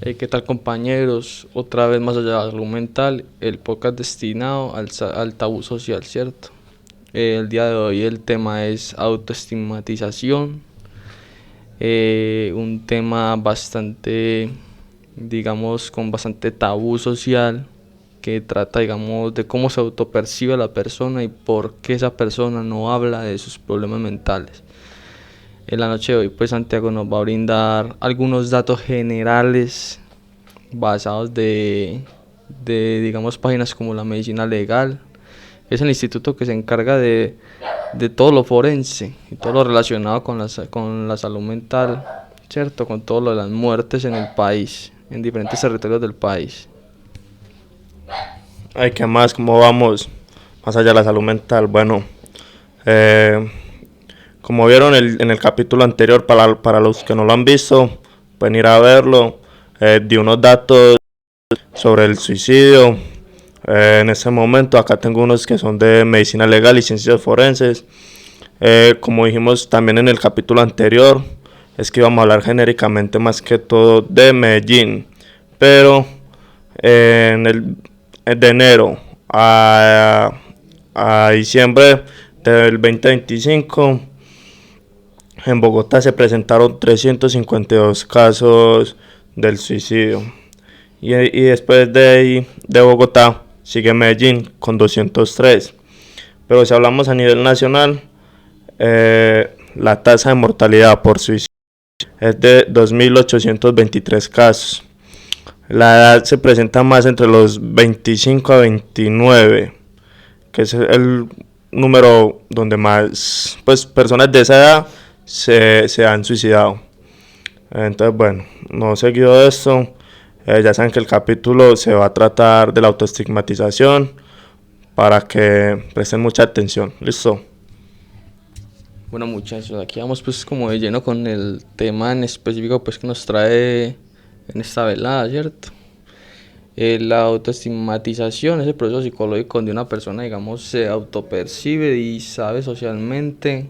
¿Qué tal, compañeros? Otra vez más allá de la salud mental, el podcast destinado al tabú social, ¿cierto? El día de hoy el tema es autoestigmatización, un tema bastante, digamos, con bastante tabú social, que trata, digamos, de cómo se autopercibe la persona y por qué esa persona no habla de sus problemas mentales. En la noche de hoy, pues Santiago nos va a brindar algunos datos generales basados digamos, páginas como la Medicina Legal. Es el instituto que se encarga de todo lo forense y todo lo relacionado con la salud mental, ¿cierto? Con todo lo de las muertes en el país, en diferentes territorios del país. Ay, ¿qué más? ¿Cómo vamos? Más allá de la salud mental. Bueno, eh, como vieron en el capítulo anterior, para los que no lo han visto, pueden ir a verlo. Di unos datos sobre el suicidio. En ese momento, acá tengo unos que son de medicina legal y ciencias forenses. Como dijimos también en el capítulo anterior, es que íbamos a hablar genéricamente más que todo de Medellín. Pero en el de enero a diciembre del 2025, en Bogotá se presentaron 352 casos del suicidio. Y después de Bogotá sigue Medellín con 203. Pero si hablamos a nivel nacional, la tasa de mortalidad por suicidio es de 2.823 casos. La edad se presenta más entre los 25 a 29, que es el número donde más pues, personas de esa edad se han suicidado. Entonces, bueno, no seguido de esto, ya saben que el capítulo se va a tratar de la autoestigmatización para que presten mucha atención. ¿Listo? Bueno, muchachos, aquí vamos pues como de lleno con el tema en específico pues que nos trae en esta velada, ¿cierto? La autoestigmatización es el proceso psicológico donde una persona, digamos, se autopercibe y sabe socialmente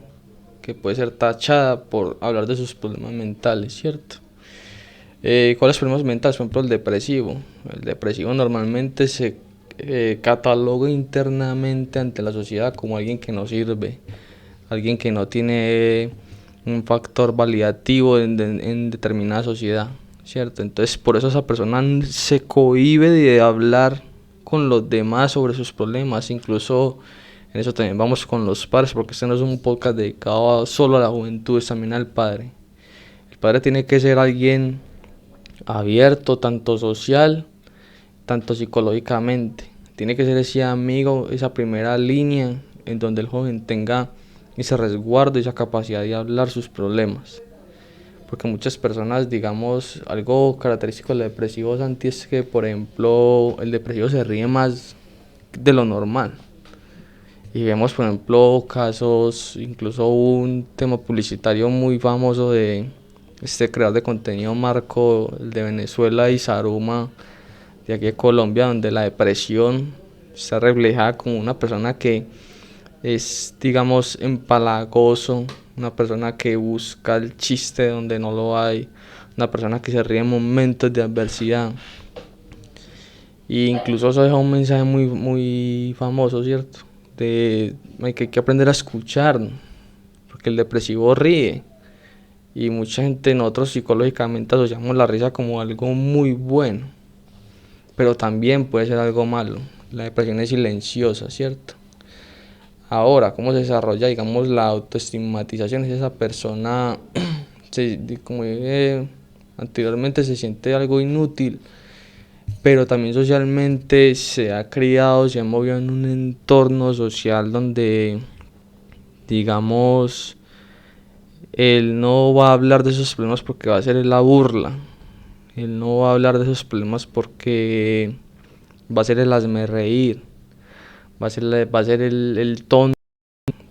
que puede ser tachada por hablar de sus problemas mentales, ¿cierto? ¿Cuáles problemas mentales? Por ejemplo, el depresivo. El depresivo normalmente se cataloga internamente ante la sociedad como alguien que no sirve, alguien que no tiene un factor validativo en determinada sociedad, ¿cierto? Entonces, por eso esa persona se cohíbe de hablar con los demás sobre sus problemas, incluso en eso también vamos con los padres, porque este no es un podcast dedicado solo a la juventud, es también al padre. El padre tiene que ser alguien abierto, tanto social, tanto psicológicamente. Tiene que ser ese amigo, esa primera línea en donde el joven tenga ese resguardo y esa capacidad de hablar sus problemas. Porque muchas personas, digamos, algo característico del depresivo, Santi, es que, por ejemplo, el depresivo se ríe más de lo normal. Y vemos, por ejemplo, casos, incluso un tema publicitario muy famoso de este creador de contenido Marco, el de Venezuela, y Saruma, de aquí de Colombia, donde la depresión está reflejada como una persona que es, digamos, empalagoso, una persona que busca el chiste donde no lo hay, una persona que se ríe en momentos de adversidad. Y incluso eso deja un mensaje muy famoso, ¿cierto? De que hay que aprender a escuchar, porque el depresivo ríe. Y mucha gente, nosotros psicológicamente asociamos la risa como algo muy bueno, pero también puede ser algo malo. La depresión es silenciosa, ¿cierto? Ahora, ¿cómo se desarrolla, digamos, la autoestigmatización? Es esa persona, como anteriormente, se siente algo inútil, pero también socialmente se ha criado, se ha movido en un entorno social donde, digamos, él no va a hablar de esos problemas porque va a ser la burla. Él no va a hablar de esos problemas porque va a ser el hazme reír. Va a ser el tonto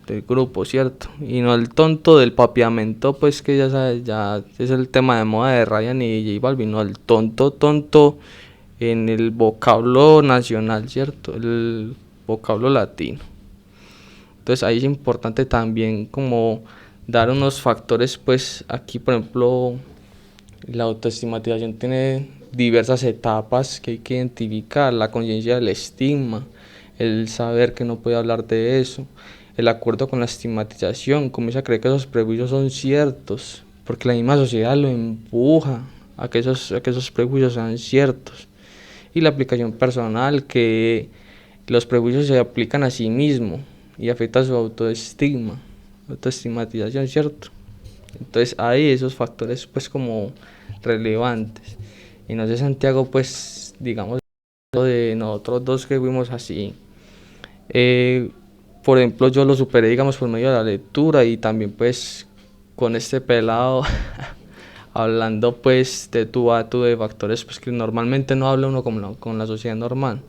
del grupo, ¿cierto? Y no el tonto del papiamento, pues que ya sabes, ya es el tema de moda de Ryan y J Balvin, no el tonto en el vocablo nacional, ¿cierto? El vocablo latino. Entonces ahí es importante también como dar unos factores, pues aquí por ejemplo la autoestigmatización tiene diversas etapas que hay que identificar: la conciencia del estigma, el saber que no puede hablar de eso, el acuerdo con la estigmatización, comienza a creer que esos prejuicios son ciertos, porque la misma sociedad lo empuja a que esos prejuicios sean ciertos, y la aplicación personal, que los prejuicios se aplican a sí mismo y afecta su autoestigmatización, ¿cierto? Entonces hay esos factores pues como relevantes. Y no sé, Santiago, pues digamos de nosotros dos que fuimos así, eh, por ejemplo, yo lo superé, digamos, por medio de la lectura, y también pues con este pelado hablando pues de tú a tú de factores pues que normalmente no habla uno con la sociedad normal.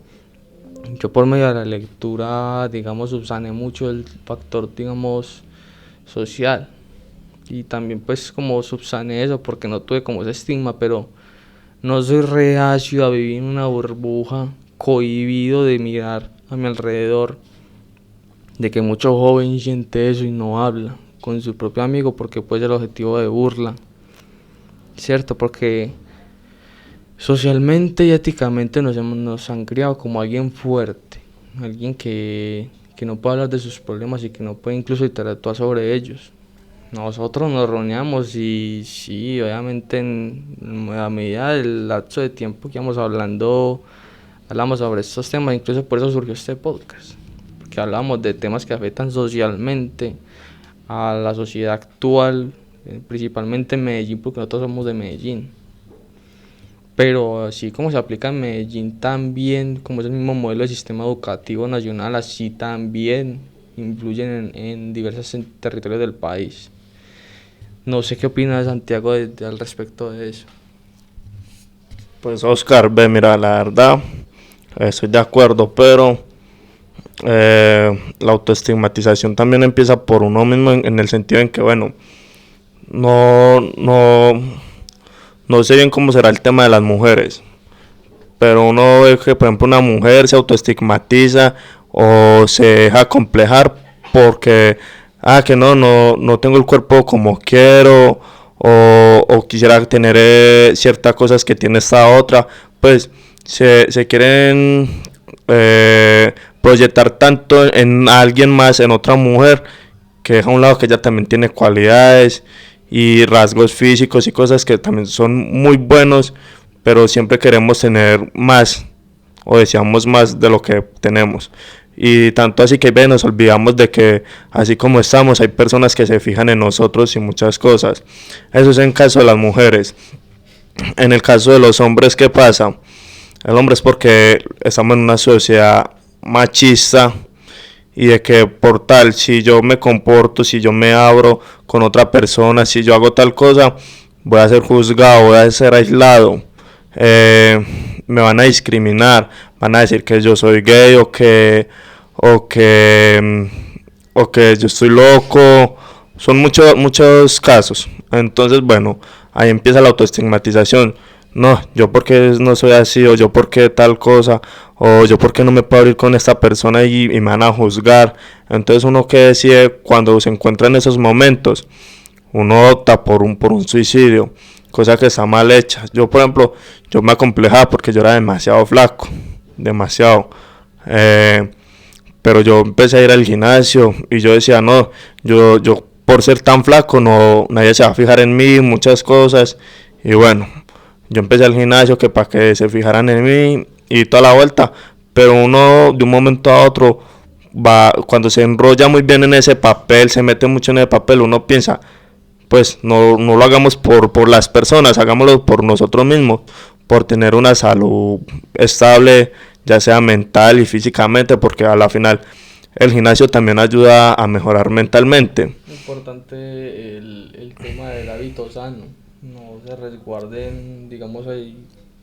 Yo por medio de la lectura, digamos, subsané mucho el factor, digamos, social, y también pues como subsané eso porque no tuve como ese estigma, pero no soy reacio a vivir en una burbuja, cohibido de mirar a mi alrededor, de que mucho joven siente eso y no habla con su propio amigo porque puede ser objetivo de burla, ¿cierto? Porque socialmente y éticamente nos han criado como alguien fuerte, alguien que no puede hablar de sus problemas y que no puede incluso interactuar sobre ellos. Nosotros nos reuníamos y sí, obviamente a medida del lapso de tiempo que íbamos hablamos sobre estos temas, incluso por eso surgió este podcast, porque hablamos de temas que afectan socialmente a la sociedad actual, principalmente en Medellín, porque nosotros somos de Medellín. Pero así como se aplica en Medellín, también como es el mismo modelo de sistema educativo nacional, así también influyen en diversos territorios del país. No sé qué opina Santiago al respecto de eso. Pues Oscar, ve, mira, la verdad, estoy de acuerdo, pero la autoestigmatización también empieza por uno mismo en el sentido en que, bueno, no, no, no sé bien cómo será el tema de las mujeres, pero uno ve que, por ejemplo, una mujer se autoestigmatiza o se deja complejar porque, que no tengo el cuerpo como quiero, o quisiera tener ciertas cosas que tiene esta otra, pues se quieren proyectar tanto en alguien más, en otra mujer, que deja a un lado que ella también tiene cualidades y rasgos físicos y cosas que también son muy buenos, pero siempre queremos tener más o deseamos más de lo que tenemos. Y tanto así que nos olvidamos de que así como estamos hay personas que se fijan en nosotros y muchas cosas. Eso es en caso de las mujeres. En el caso de los hombres, ¿qué pasa? El hombre es porque estamos en una sociedad machista, y de que por tal, si yo me comporto, si yo me abro con otra persona, si yo hago tal cosa, voy a ser juzgado, voy a ser aislado, me van a discriminar, van a decir que yo soy gay o que, o que yo estoy loco. Son muchos casos. Entonces, bueno, ahí empieza la autoestigmatización. No, yo porque no soy así, o yo porque tal cosa, o yo porque no me puedo abrir con esta persona y me van a juzgar. Entonces uno que decide cuando se encuentra en esos momentos, uno opta por un suicidio, cosa que está mal hecha. Yo, por ejemplo, yo me acomplejaba porque yo era demasiado flaco, demasiado. Pero yo empecé a ir al gimnasio y yo decía, no, yo por ser tan flaco, no, nadie se va a fijar en mí, muchas cosas. Y bueno, yo empecé al gimnasio que para que se fijaran en mí y toda la vuelta. Pero uno de un momento a otro va, cuando se enrolla muy bien en ese papel, se mete mucho en el papel, uno piensa, pues no lo hagamos por las personas, hagámoslo por nosotros mismos, por tener una salud estable, ya sea mental y físicamente, porque a la final el gimnasio también ayuda a mejorar mentalmente. Importante el tema del hábito sano, no se resguarden, digamos, hay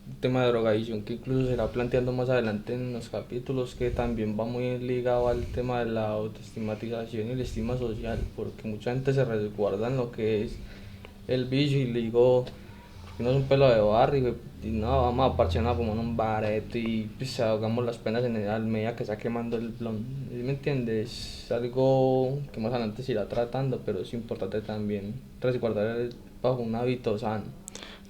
un tema de drogadicción que incluso se irá planteando más adelante en los capítulos, que también va muy ligado al tema de la autoestigmatización y el estigma social, porque mucha gente se resguarda en lo que es el vicio, y le digo, que uno es un pelo de barrio y no, vamos a parcharnos a fumar un bareto y pues ahogamos las penas en a medida que está quemando el blon. ¿Sí me entiendes? Es algo que más adelante se irá tratando, pero es importante también resguardar bajo un hábito sano.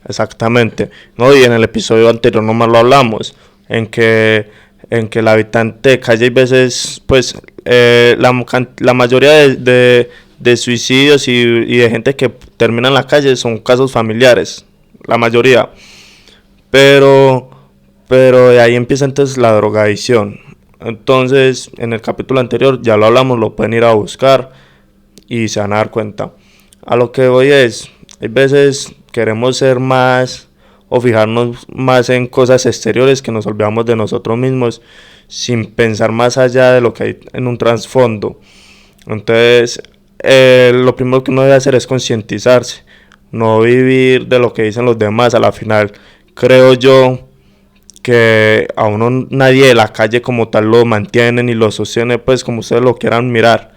Exactamente. No, y en el episodio anterior nomás lo hablamos, en que el habitante de calle hay veces, pues, la mayoría de suicidios y de gente que termina en la calle son casos familiares, la mayoría. Pero, pero de ahí empieza entonces la drogadicción. Entonces, en el capítulo anterior ya lo hablamos, lo pueden ir a buscar y se van a dar cuenta. A lo que voy es, hay veces queremos ser más o fijarnos más en cosas exteriores que nos olvidamos de nosotros mismos sin pensar más allá de lo que hay en un trasfondo. Entonces, lo primero que uno debe hacer es concientizarse, no vivir de lo que dicen los demás. A la final, creo yo que a uno nadie de la calle como tal lo mantiene ni lo sostiene, pues como ustedes lo quieran mirar.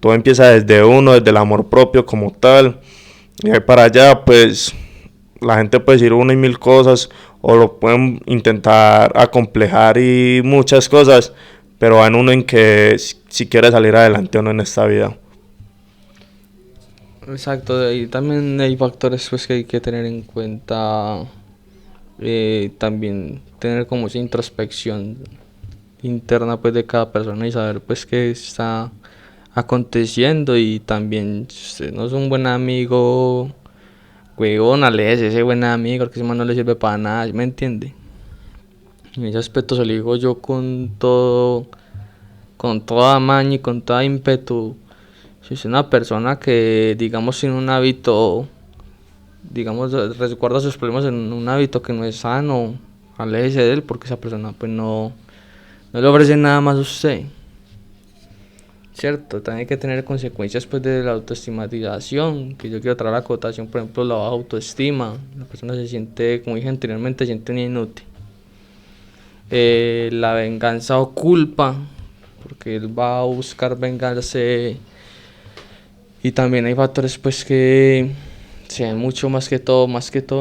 Todo empieza desde uno, desde el amor propio como tal. Y ahí para allá, pues la gente puede decir una y mil cosas o lo pueden intentar acomplejar y muchas cosas, pero van uno en que si quiere salir adelante o no en esta vida. Exacto, y también hay factores pues que hay que tener en cuenta, también tener como esa introspección interna pues de cada persona y saber pues qué está aconteciendo. Y también si usted no es un buen amigo, huevón, aléjese ese buen amigo, porque ese man no le sirve para nada, ¿sí me entiende? En ese aspecto se lo digo yo con toda maña y con toda ímpetu. Si es una persona que, digamos, tiene un hábito, digamos, resguarda sus problemas en un hábito que no es sano, aléjese de él, porque esa persona pues no le ofrece nada más a usted. Cierto, también hay que tener consecuencias pues de la autoestigmatización, que yo quiero traer la acotación, por ejemplo, la baja autoestima. La persona se siente, como dije anteriormente, se siente un inútil. La venganza o culpa, porque él va a buscar vengarse. Y también hay factores pues que se ven mucho más que todo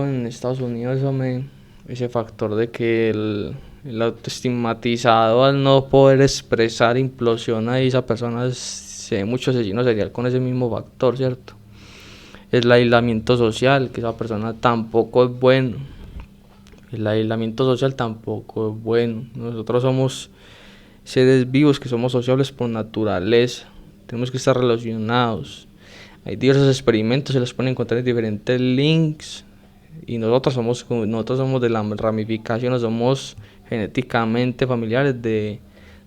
en Estados Unidos, hombre, ese factor de que el autoestigmatizado al no poder expresar implosiona y esa persona se ve mucho asesino serial con ese mismo factor, ¿cierto? El aislamiento social, que esa persona tampoco es bueno. El aislamiento social tampoco es bueno. Nosotros somos seres vivos que somos sociables por naturaleza. Tenemos que estar relacionados. Hay diversos experimentos, se los pueden encontrar en diferentes links. Y nosotros somos de la ramificación, somos genéticamente familiares de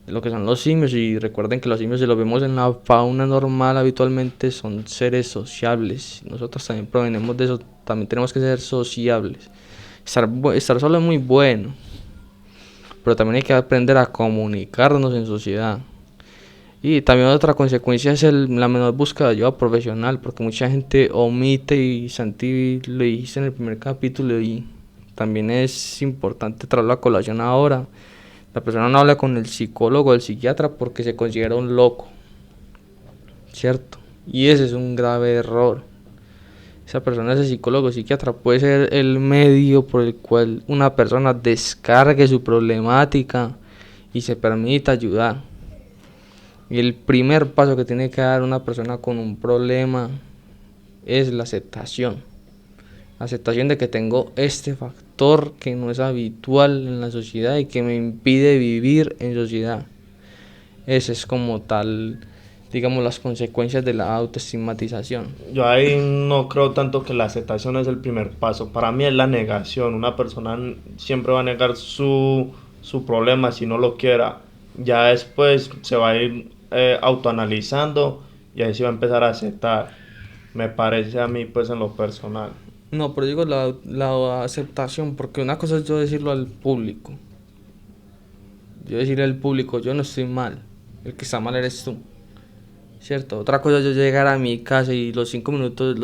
lo que son los simios. Y recuerden que los simios, si los vemos en la fauna normal, habitualmente son seres sociables. Nosotros también provenimos de eso, también tenemos que ser sociables. Estar solo es muy bueno, pero también hay que aprender a comunicarnos en sociedad. Y también otra consecuencia es la menor búsqueda de ayuda profesional, porque mucha gente omite, y Santi lo dijiste en el primer capítulo, y también es importante traerlo a colación ahora. La persona no habla con el psicólogo o el psiquiatra porque se considera un loco, ¿cierto? Y ese es un grave error. Esa persona, ese psicólogo o psiquiatra, puede ser el medio por el cual una persona descargue su problemática y se permita ayudar. Y el primer paso que tiene que dar una persona con un problema es la aceptación. La aceptación de que tengo este factor que no es habitual en la sociedad y que me impide vivir en sociedad. Ese es como tal, digamos, las consecuencias de la autoestigmatización. Yo ahí no creo tanto que la aceptación es el primer paso. Para mí es la negación. Una persona siempre va a negar su problema si no lo quiera. Ya después se va a ir autoanalizando y ahí se va a empezar a aceptar. Me parece a mí, pues, en lo personal. No, pero digo la aceptación, porque una cosa es yo decirlo al público. Yo decirle al público, yo no estoy mal, el que está mal eres tú. ¿Cierto? Otra cosa es yo llegar a mi casa y los 5 minutos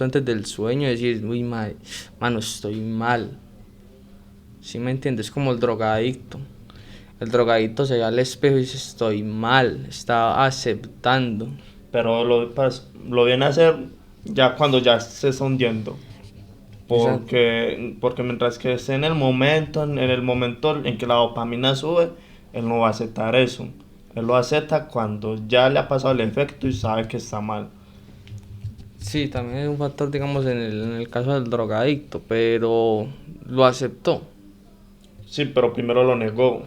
antes del sueño decir, uy, mano, estoy mal. ¿Sí me entiendes? Como el drogadicto. El drogadicto se ve al espejo y dice, estoy mal, está aceptando. Pero lo viene a hacer ya cuando ya se está hundiendo. Exacto. Porque mientras que esté en el momento en que la dopamina sube, él no va a aceptar eso. Él lo acepta cuando ya le ha pasado el efecto y sabe que está mal. Sí, también es un factor, digamos, en el caso del drogadicto, pero lo aceptó. Sí, pero primero lo negó.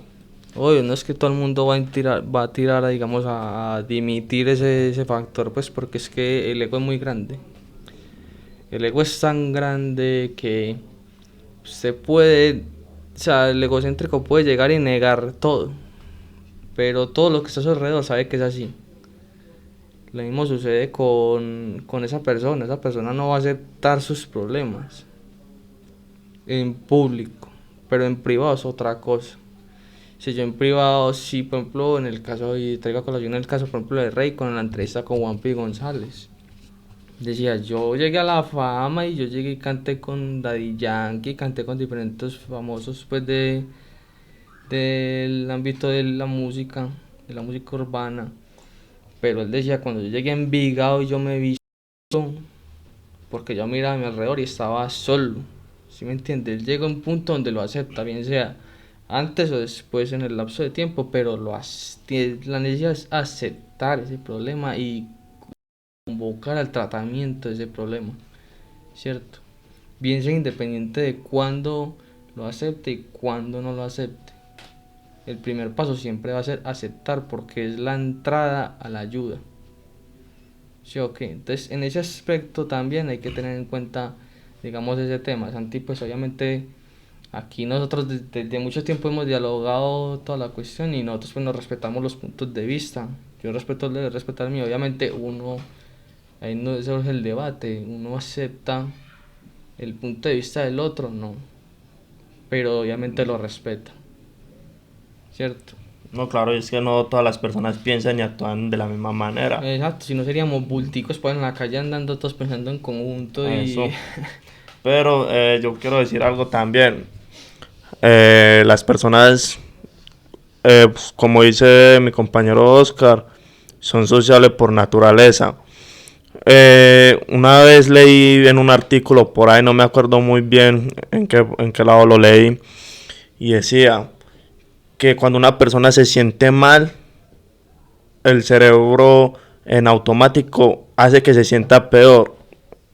Obvio, no es que todo el mundo va a tirar, digamos, a dimitir ese factor, pues porque es que el ego es muy grande. El ego es tan grande que usted puede, o sea, el egocéntrico puede llegar y negar todo, pero todo lo que está a su alrededor sabe que es así. Lo mismo sucede con esa persona no va a aceptar sus problemas en público, pero en privado es otra cosa. Si yo en privado, si por ejemplo en el caso, y traigo a colación el caso por ejemplo de Rey con la entrevista con Juan P. González. Decía, yo llegué a la fama y yo llegué y canté con Daddy Yankee, canté con diferentes famosos pues del ámbito de la música urbana. Pero él decía, cuando yo llegué a Envigado y yo me vi solo, porque yo miraba a mi alrededor y estaba solo. ¿Sí me entiendes? Él llega a un punto donde lo acepta, bien sea antes o después en el lapso de tiempo, pero la necesidad es aceptar ese problema y convocar al tratamiento de ese problema, ¿cierto? Bien sea independiente de cuándo lo acepte y cuándo no lo acepte. El primer paso siempre va a ser aceptar porque es la entrada a la ayuda. Sí, ok. Entonces, en ese aspecto también hay que tener en cuenta, digamos, ese tema. Santi, pues obviamente aquí nosotros desde mucho tiempo hemos dialogado toda la cuestión y nosotros pues nos respetamos los puntos de vista. Yo respeto el de respetar el mío. Obviamente uno, ahí no surge el debate, uno acepta el punto de vista del otro, no. Pero obviamente lo respeta, ¿cierto? No, claro, es que no todas las personas piensan y actúan de la misma manera. Exacto, si no seríamos bulticos pues en la calle andando todos pensando en conjunto y... Eso. Pero yo quiero decir algo también. Las personas, pues, como dice mi compañero Oscar, son sociales por naturaleza. Una vez leí en un artículo por ahí, no me acuerdo muy bien en qué lado lo leí, y decía que cuando una persona se siente mal, el cerebro en automático hace que se sienta peor.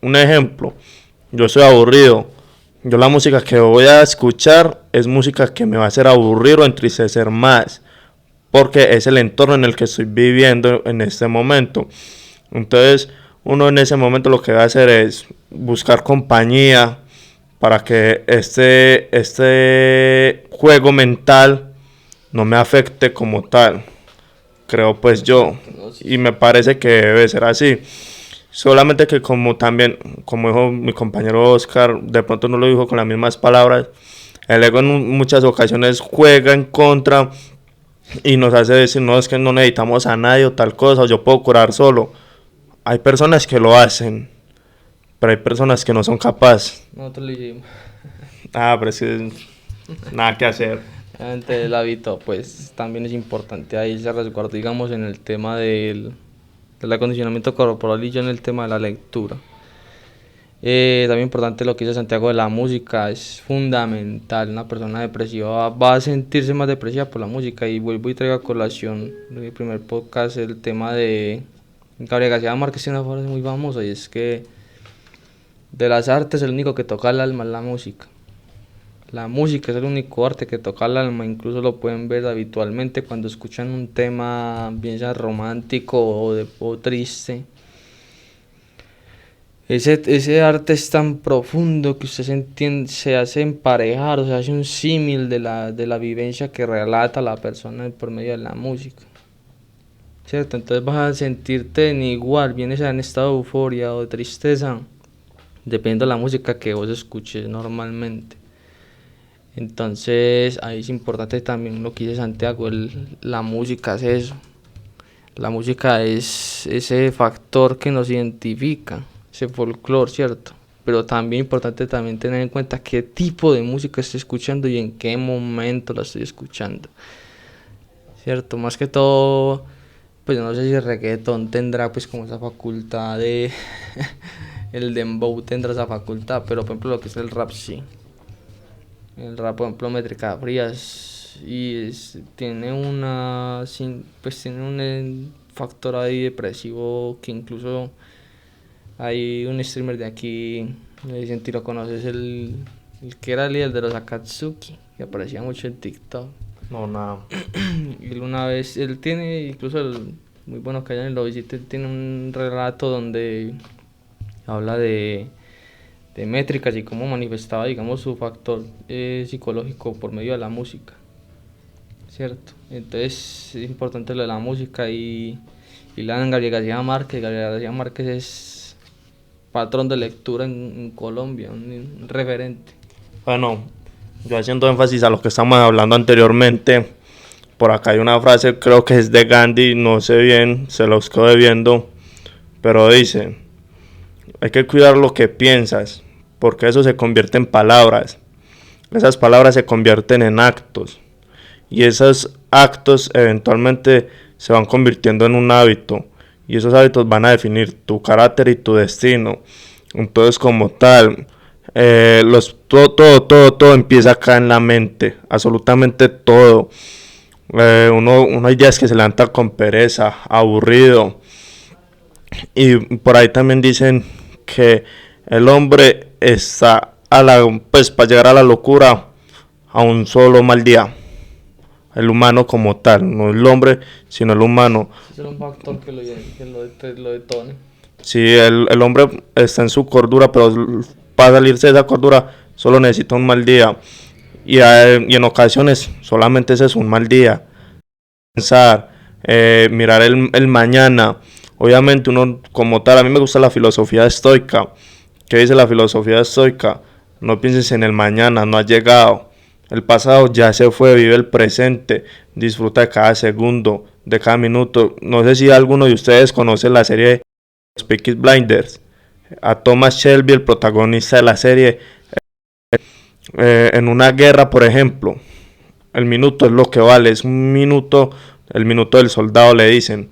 Un ejemplo, yo estoy aburrido. Yo la música que voy a escuchar es música que me va a hacer aburrir o entristecer más, porque es el entorno en el que estoy viviendo en este momento. Entonces, uno en ese momento lo que va a hacer es buscar compañía para que este juego mental no me afecte como tal. Creo pues yo. Exacto, no, sí, Y sí. me parece que debe ser así. Solamente que como también, como dijo mi compañero Oscar, de pronto no lo dijo con las mismas palabras, el ego en muchas ocasiones juega en contra y nos hace decir, no, es que no necesitamos a nadie o tal cosa, o yo puedo curar solo. Hay personas que lo hacen, pero hay personas que no son capaces. Nosotros lo hicimos. Pero es que nada que hacer. Obviamente el hábito pues también es importante. Ahí se resguarda, digamos, en el tema del acondicionamiento corporal y yo en el tema de la lectura. También importante lo que dice Santiago de la música, es fundamental. Una persona depresiva va a sentirse más depresiva por la música. Y vuelvo y traigo a colación en el primer podcast el tema de Gabriel García Márquez, tiene una frase muy famosa y es que de las artes el único que toca el alma es la música. La música es el único arte que toca el alma, incluso lo pueden ver habitualmente cuando escuchan un tema bien sea romántico o triste. Ese arte es tan profundo que usted se hace emparejar, o sea, hace un símil de la vivencia que relata la persona por medio de la música. ¿Cierto? Entonces vas a sentirte en igual, bien sea en estado de euforia o de tristeza, dependiendo de la música que vos escuches normalmente. Entonces ahí es importante también lo que dice Santiago, la música es eso. La música es ese factor que nos identifica, ese folclore, ¿cierto? Pero también importante también tener en cuenta qué tipo de música estoy escuchando y en qué momento la estoy escuchando, ¿cierto? Más que todo, pues yo no sé si el reggaetón tendrá pues como esa facultad de el dembow tendrá esa facultad, pero por ejemplo lo que es el rap sí. El rap, por ejemplo, Métrica Frías tiene pues tiene un factor ahí depresivo que incluso hay un streamer de aquí, le dicen, si lo conoces, el que era el líder de los Akatsuki, que aparecía mucho en TikTok. No, nada. Y él una vez, él tiene, incluso muy bueno que hayan lo visite, tiene un relato donde habla de métricas y cómo manifestaba, digamos, su factor psicológico por medio de la música, ¿cierto? Entonces es importante lo de la música y Gabriel García Márquez. Gabriel García Márquez es patrón de lectura en Colombia, un referente. Bueno, yo haciendo énfasis a lo que estamos hablando anteriormente, por acá hay una frase, creo que es de Gandhi, no sé bien, se los quedo debiendo, pero dice: hay que cuidar lo que piensas, porque eso se convierte en palabras. Esas palabras se convierten en actos, y esos actos eventualmente se van convirtiendo en un hábito, y esos hábitos van a definir tu carácter y tu destino. Entonces, como tal, todo empieza acá en la mente, absolutamente todo. Uno hay días que se levanta con pereza, aburrido, y por ahí también dicen que el hombre está pues para llegar a la locura a un solo mal día. El humano como tal, no el hombre, sino el humano. Ese es un factor que lo detone. Si el hombre está en su cordura, pero para salirse de esa cordura solo necesita un mal día. Y en ocasiones solamente ese es un mal día. Pensar, mirar el mañana. Obviamente uno como tal, a mí me gusta la filosofía estoica. ¿Qué dice la filosofía estoica? No pienses en el mañana, no ha llegado. El pasado ya se fue, vive el presente, disfruta de cada segundo, de cada minuto. No sé si alguno de ustedes conoce la serie de los Peaky Blinders. A Thomas Shelby, el protagonista de la serie, en una guerra, por ejemplo, el minuto es lo que vale, es un minuto, el minuto del soldado le dicen.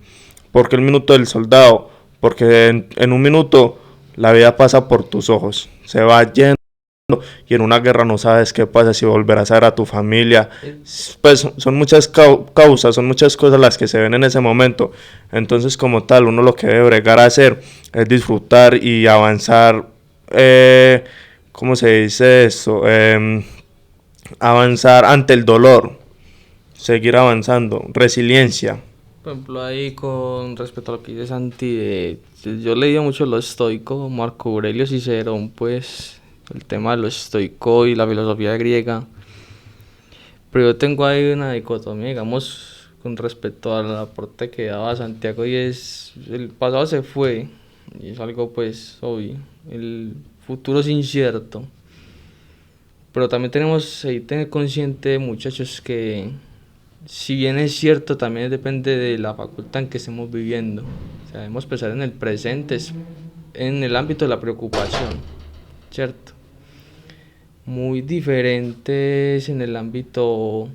¿Por qué el minuto del soldado? Porque en un minuto la vida pasa por tus ojos, se va yendo, y en una guerra no sabes qué pasa, si volverás a ver a tu familia. Pues son muchas causas, son muchas cosas las que se ven en ese momento. Entonces, como tal, uno lo que debe bregar a hacer es disfrutar y avanzar. ¿Cómo se dice eso? Avanzar ante el dolor, seguir avanzando, resiliencia. Por ejemplo, ahí con respecto a lo que dice Santi, yo leía mucho lo estoico, Marco Aurelio Cicerón, pues el tema de lo estoico y la filosofía griega. Pero yo tengo ahí una dicotomía, digamos, con respecto al aporte que daba Santiago, y es: el pasado se fue, y es algo pues obvio, el futuro es incierto. Pero también tenemos que tener consciente, muchachos, que si bien es cierto, también depende de la facultad en que estemos viviendo. O sea, debemos pensar en el presente, en el ámbito de la preocupación, ¿cierto? Muy diferentes en el ámbito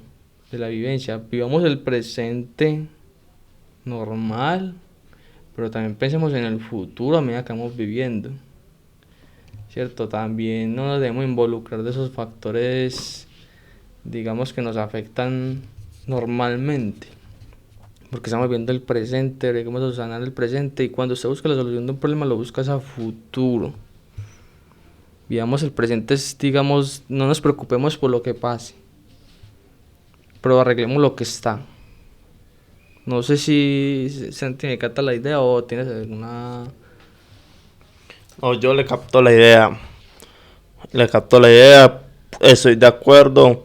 de la vivencia. Vivamos el presente normal, pero también pensemos en el futuro a medida que vamos viviendo, ¿cierto? También no nos debemos involucrar de esos factores, digamos, que nos afectan normalmente, porque estamos viendo el presente, debemos sanar el presente, y cuando usted busca la solución de un problema lo buscas a futuro. Vivamos el presente, digamos, no nos preocupemos por lo que pase, pero arreglemos lo que está. No sé si se me capta la idea o tienes alguna... No, yo le capto la idea. Estoy de acuerdo.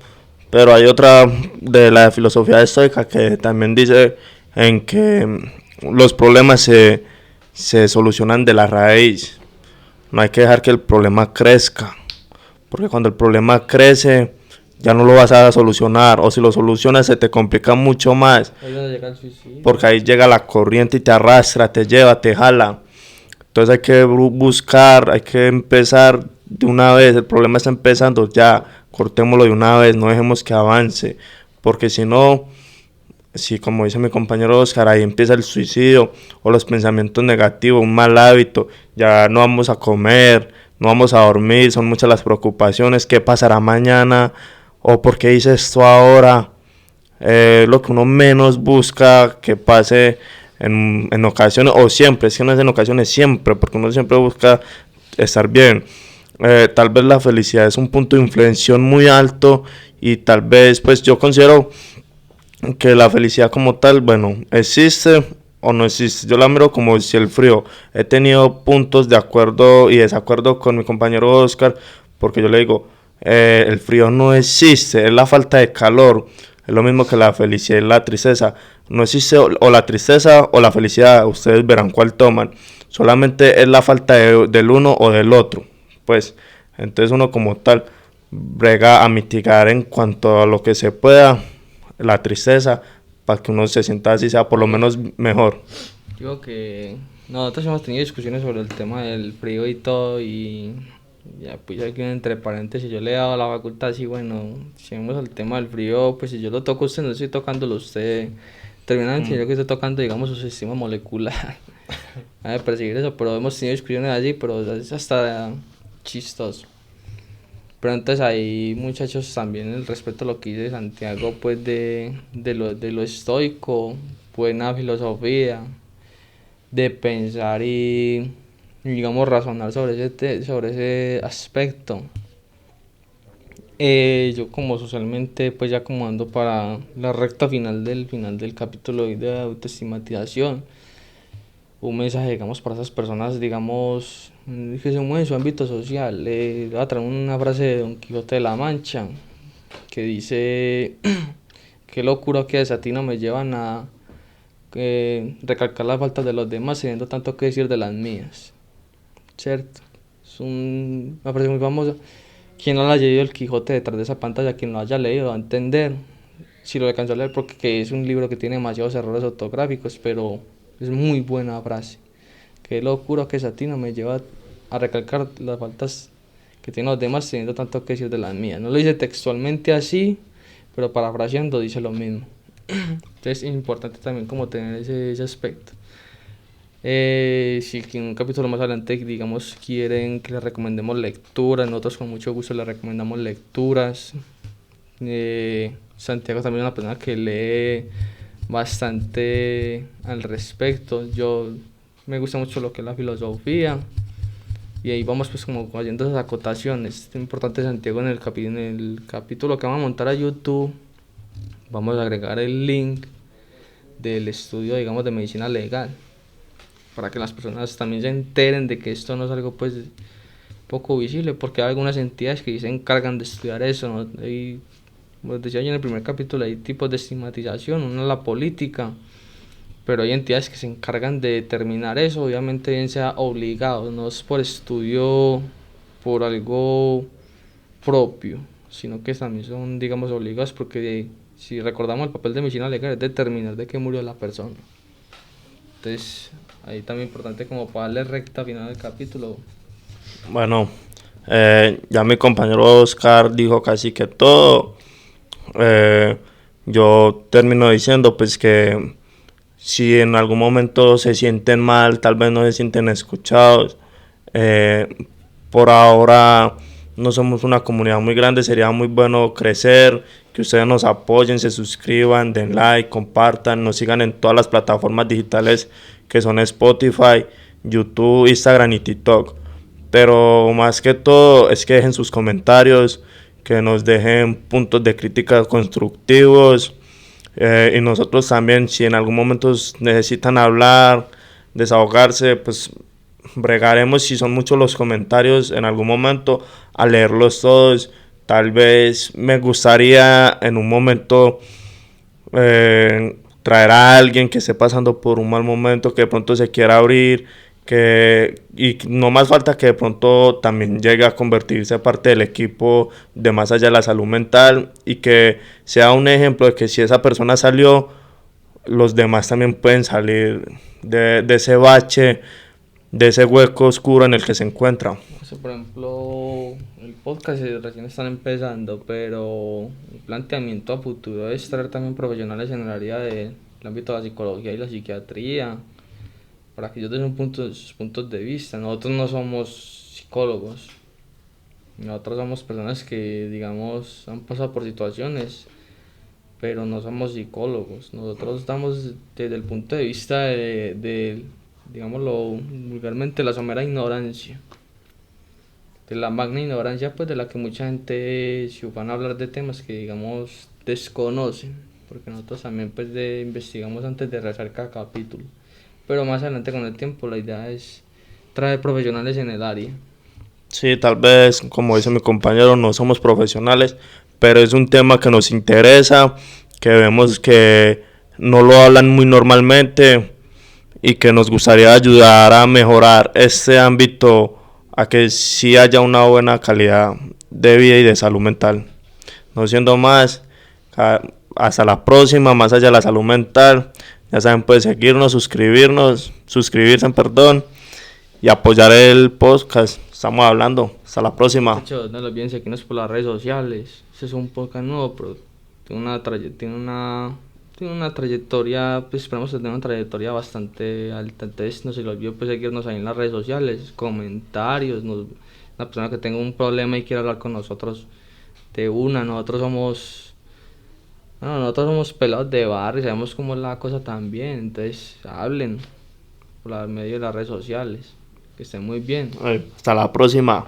Pero hay otra de la filosofía estoica que también dice en que los problemas se solucionan de la raíz. No hay que dejar que el problema crezca, porque cuando el problema crece ya no lo vas a solucionar, o si lo solucionas se te complica mucho más, Ahí es donde llega el suicidio. porque ahí llega la corriente y te arrastra, te lleva, te jala. Entonces hay que buscar, hay que empezar de una vez. El problema está empezando, ya cortémoslo de una vez, no dejemos que avance, porque si no sí, como dice mi compañero Oscar, ahí empieza el suicidio o los pensamientos negativos, un mal hábito, ya no vamos a comer, no vamos a dormir, son muchas las preocupaciones, qué pasará mañana o por qué hice esto ahora. Lo que uno menos busca que pase en ocasiones, o siempre, es que no es en ocasiones, siempre, porque uno siempre busca estar bien. Tal vez la felicidad es un punto de inflexión muy alto y tal vez, pues yo considero que la felicidad como tal, bueno, existe o no existe. Yo la miro como si el frío. He tenido puntos de acuerdo y desacuerdo con mi compañero Oscar, porque yo le digo, el frío no existe, es la falta de calor. Es lo mismo que la felicidad y la tristeza. No existe o la tristeza o la felicidad, ustedes verán cuál toman. Solamente es la falta del uno o del otro. Pues, entonces uno como tal brega a mitigar en cuanto a lo que se pueda la tristeza para que uno se sienta así, sea por lo menos mejor. Digo que nosotros hemos tenido discusiones sobre el tema del frío y todo, y ya pues aquí entre paréntesis yo le he dado a la facultad así, bueno, si vemos el tema del frío, pues si yo lo toco a usted, no estoy tocándolo a usted, terminan entendiendo que estoy tocando, digamos, su sistema molecular a perseguir eso, pero hemos tenido discusiones así, pero es hasta chistoso. Pero entonces ahí, muchachos, también el respeto a lo que dice Santiago, pues de lo estoico, buena filosofía, de pensar y digamos razonar sobre sobre ese aspecto. Yo como socialmente, pues ya como ando para la recta final del capítulo de autoestigmatización, un mensaje, digamos, para esas personas, digamos, que se mueven en su ámbito social. Voy a traer una frase de Don Quijote de la Mancha que dice: qué locura que desatina me llevan a recalcar las faltas de los demás, teniendo tanto que decir de las mías. ¿Cierto? Una frase muy famosa. Quien no haya leído El Quijote detrás de esa pantalla, quien lo haya leído va a entender. Si lo alcanzó a leer, porque es un libro que tiene demasiados errores ortográficos, pero es muy buena frase. Qué locura que Satino me lleva a recalcar las faltas que tienen los demás, teniendo tanto que decir de las mías. No lo dice textualmente así, pero parafraseando dice lo mismo. Entonces es importante también como tener ese aspecto. Si en un capítulo más adelante, digamos, quieren que les recomendemos lecturas, nosotros con mucho gusto les recomendamos lecturas. Santiago también es una persona que lee bastante al respecto. Yo me gusta mucho lo que es la filosofía, y ahí vamos pues como haciendo esas acotaciones. Es importante, Santiago, en el capítulo que vamos a montar a YouTube vamos a agregar el link del estudio, digamos, de medicina legal, para que las personas también se enteren de que esto no es algo pues poco visible, porque hay algunas entidades que se encargan de estudiar eso, ¿no? Y, como decía yo en el primer capítulo, hay tipos de estigmatización, una es la política, pero hay entidades que se encargan de determinar eso, obviamente bien sea obligado, no es por estudio, por algo propio, sino que también son, digamos, obligados, porque si recordamos el papel de medicina legal es determinar de qué murió la persona. Entonces ahí también importante como para darle recta final al capítulo. Bueno, ya mi compañero Oscar dijo casi que todo. Yo termino diciendo pues que si en algún momento se sienten mal, tal vez no se sienten escuchados. Por ahora no somos una comunidad muy grande, sería muy bueno crecer, que ustedes nos apoyen, se suscriban, den like, compartan, nos sigan en todas las plataformas digitales que son Spotify, YouTube, Instagram y TikTok. Pero más que todo es que dejen sus comentarios, que nos dejen puntos de crítica constructivos. Y nosotros también, si en algún momento necesitan hablar, desahogarse, pues bregaremos, si son muchos los comentarios en algún momento, a leerlos todos. Tal vez me gustaría en un momento traer a alguien que esté pasando por un mal momento, que de pronto se quiera abrir, y no más falta que de pronto también llegue a convertirse parte del equipo de Más Allá de la Salud Mental, y que sea un ejemplo de que si esa persona salió, los demás también pueden salir de ese bache, de ese hueco oscuro en el que se encuentra. O sea, por ejemplo, el podcast recién están empezando, pero el planteamiento a futuro es traer también profesionales en el área del ámbito de la psicología y la psiquiatría, para que ellos den sus puntos de vista. Nosotros no somos psicólogos, nosotros somos personas que, digamos, han pasado por situaciones, pero no somos psicólogos. Nosotros estamos desde el punto de vista de digámoslo vulgarmente, la somera ignorancia. De la magna ignorancia, pues de la que mucha gente se van a hablar de temas que, digamos, desconocen. Porque nosotros también, pues, investigamos antes de realizar cada capítulo. Pero más adelante, con el tiempo, la idea es traer profesionales en el área. Sí, tal vez, como dice mi compañero, no somos profesionales, pero es un tema que nos interesa, que vemos que no lo hablan muy normalmente y que nos gustaría ayudar a mejorar este ámbito, a que sí haya una buena calidad de vida y de salud mental. No siendo más, hasta la próxima, más allá de la salud mental. Ya saben, pues seguirnos, suscribirse, perdón, y apoyar el podcast. Estamos hablando. Hasta la próxima. De hecho, no lo olviden seguirnos por las redes sociales. Este es un podcast nuevo, pero tiene una trayectoria, pues esperamos que tenga una trayectoria bastante alta. Entonces no se lo olvide, pues seguirnos ahí en las redes sociales, comentarios, una persona que tenga un problema y quiera hablar con nosotros de una. Nosotros somos pelados de barrio, sabemos cómo es la cosa también. Entonces hablen por medio de las redes sociales. Que estén muy bien. Hasta la próxima.